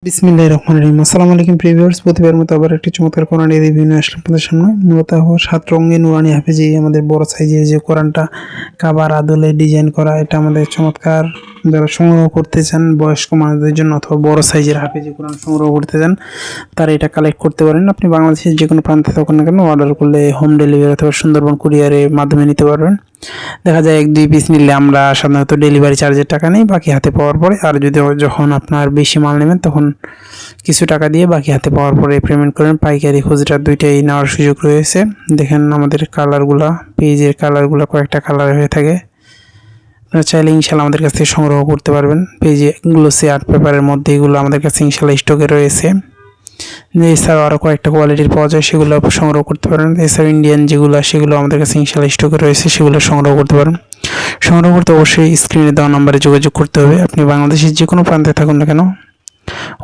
বিসমিল্লাহির রহমানির রহিম। আসসালামু আলাইকুম প্রিভিউয়ার্স, প্রতিবার মতো আবার একটি চমৎকার কোরআনের রিভিউ নিয়ে আসলাম আপনাদের সামনে। মূলত 7 রঙে নুরানি হাফেজি আমাদের বড় সাইজের যে কোরআনটা কাবার আদলে ডিজাইন করা, এটা আমাদের চমৎকার। যারা সংগ্রহ করতে চান বয়স্ক মানুষদের জন্য অথবা বড় সাইজের হাফেজি কোরআন সংগ্রহ করতে চান, তারা এটা কালেক্ট করতে পারেন। আপনি বাংলাদেশের যে কোনো প্রান্তে থাকুন না কেন, অর্ডার করলে হোম ডেলিভারি অথবা সুন্দরবন কুরিয়ারের মাধ্যমে নিতে পারবেন। দেখা যায় 1-2 পিস নিলে আমরা সাধারণত ডেলিভারি চার্জের টাকা নেই বাকি হাতে পাওয়ার পরে, আর যদি যখন আপনার বেশি মাল নেবেন তখন কিছু টাকা দিয়ে বাকি হাতে পাওয়ার পরে পেমেন্ট করেন। পাইকারি খুচরা দুইটাই নেওয়ার সুযোগ রয়েছে। দেখেন আমাদের কালারগুলা, পেজের কালারগুলো কয়েকটা কালার হয়ে থাকে। আপনারা চাইলে ইনশাল্লাহ আমাদের কাছ থেকে সংগ্রহ করতে পারবেন। পেজে গ্লোসি আর্ট পেপারের মধ্যে এগুলো আমাদের কাছে ইনশাল্লাহ স্টকে রয়েছে। এছাড়াও আরও কয়েকটা কোয়ালিটির পাওয়া যায়, সেগুলো সংগ্রহ করতে পারেন। এছাড়াও ইন্ডিয়ান যেগুলো, সেগুলো আমাদের কাছে ইনশাল্লাহ স্টকে রয়েছে, সেগুলো সংগ্রহ করতে পারেন। সংগ্রহ করতে অবশ্যই স্ক্রিনে দেওয়া নাম্বারে যোগাযোগ করতে হবে। আপনি বাংলাদেশের যে কোনো প্রান্তে থাকুন না কেন,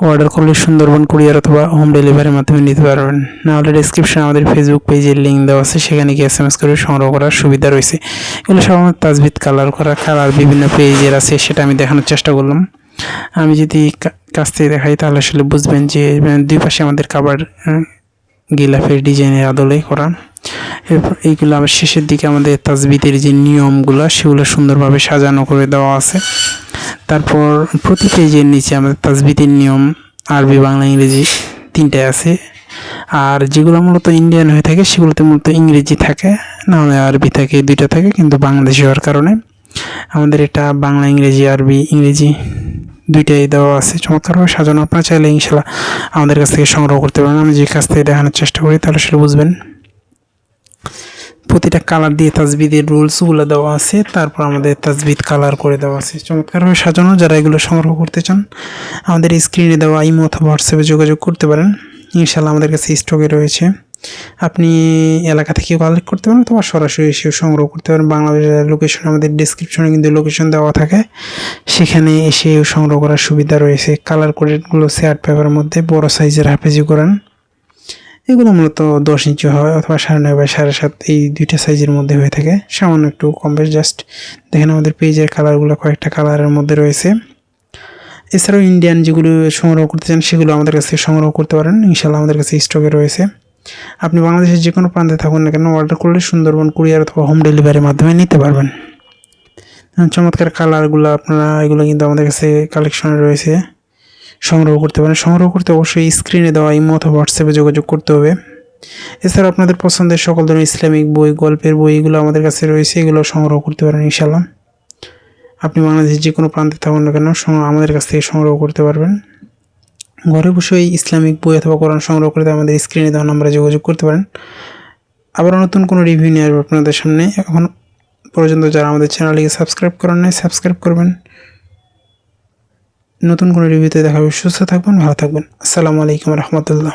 অর্ডার করলে সুন্দরবন কুরিয়ার অথবা হোম ডেলিভারির মাধ্যমে নিতে পারবেন। নাহলে ডেসক্রিপশনে আমাদের ফেসবুক পেজের লিঙ্ক দেওয়া আছে, সেখানে গিয়ে SMS করে সংগ্রহ করার সুবিধা রয়েছে। এগুলো সাধারণত তাজবিদ কালার করা, কালার বিভিন্ন পেজের আছে, সেটা আমি দেখানোর চেষ্টা করলাম। আমি যদি কাছ থেকে দেখাই তাহলে আসলে বুঝবেন যে দুই পাশে আমাদের কাবার গিলাফের ডিজাইনের আদলে করা। এরপর এইগুলো আবার শেষের দিকে আমাদের তাজবিদের যে নিয়মগুলো, সেগুলো সুন্দরভাবে সাজানো করে দেওয়া আছে। তারপর প্রতি পেজের নিচে আমাদের তাজবিদের নিয়ম আরবি, বাংলা, ইংরেজি তিনটায় আছে। আর যেগুলো মূলত ইন্ডিয়ান হয়ে থাকে সেগুলোতে মূলত ইংরেজি থাকে, না হলে আরবি থাকে, দুইটা থাকে। কিন্তু বাংলাদেশি হওয়ার কারণে আমাদের এটা বাংলা, ইংরেজি, আরবি, ইংরেজি দুইটাই দেওয়া আছে, চমৎকারভাবে সাজানো। আপনারা চাইলে ইনশাল্লাহ আমাদের কাছ থেকে সংগ্রহ করতে পারেন। আমি যে কাছ থেকে দেখানোর চেষ্টা করি তাহলে সেটা বুঝবেন। প্রতিটা কালার দিয়ে তাজবিদের রুলসগুলো দেওয়া আছে, তারপর আমাদের তাজবিদ কালার করে দেওয়া আছে, চমৎকারভাবে সাজানো। যারা এগুলো সংগ্রহ করতে চান আমাদের স্ক্রিনে দেওয়া ইমো অথবা হোয়াটসঅ্যাপে যোগাযোগ করতে পারেন। ইনশাল্লাহ আমাদের কাছে স্টকে রয়েছে। আপনি এলাকা থেকে কালেক্ট করতে পারেন অথবা সরাসরি এসেও সংগ্রহ করতে পারেন। বাংলাদেশের লোকেশন আমাদের ডেসক্রিপশনে কিন্তু লোকেশন দেওয়া থাকে, সেখানে এসেও সংগ্রহ করার সুবিধা রয়েছে। কালার কোডেডগুলো আর্ট পেপারের মধ্যে বড় সাইজের হাফেজি কোরআন, এগুলো মূলত 10 ইঞ্চি হয় অথবা 9.5 বাই 7.5, এই দুইটা সাইজের মধ্যে হয়ে থাকে, সামান্য একটু কম বেশ। জাস্ট দেখেন আমাদের পেজের কালারগুলো কয়েকটা কালারের মধ্যে রয়েছে। এছাড়াও ইন্ডিয়ান যেগুলো সংগ্রহ করতে চান সেগুলো আমাদের কাছে সংগ্রহ করতে পারেন, ইনশাল্লাহ আমাদের কাছে স্টকে রয়েছে। আপনি বাংলাদেশের যে কোনো প্রান্তে থাকুন না কেন, অর্ডার করলে সুন্দরবন কুরিয়ার অথবা হোম ডেলিভারির মাধ্যমে নিতে পারবেন। চমৎকার কালারগুলো আপনারা এগুলো কিন্তু আমাদের কাছে কালেকশনে রয়েছে, সংগ্রহ করতে পারেন। সংগ্রহ করতে অবশ্যই স্ক্রিনে দেওয়া ইমো অথবা হোয়াটসঅ্যাপে যোগাযোগ করতে হবে। এছাড়া আপনাদের পছন্দের সকল ধরনের ইসলামিক বই, গল্পের বই, এগুলো আমাদের কাছে রয়েছে, এগুলো সংগ্রহ করতে পারেন ইনশাল্লাহ। আপনি বাংলাদেশের যে কোনো প্রান্তে থাকুন না কেন আমাদের কাছ থেকে সংগ্রহ করতে পারবেন। ঘরে বসে ইসলামিক বই অথবা কোরআন সংগ্রহ করতে আমাদের স্ক্রিনে দেওয়া নাম্বারে যোগাযোগ করতে পারেন। আবার নতুন কোনো রিভিউ নিয়ে আসবো আপনাদের সামনে। এখন পর্যন্ত যারা আমাদের চ্যানেলটিকে সাবস্ক্রাইব করেন নাই, সাবস্ক্রাইব করবেন। নতুন কোনো রিভিউতে দেখা হবে। সুস্থ থাকবেন, ভালো থাকবেন। আসসালামু আলাইকুম রহমতুল্লাহ।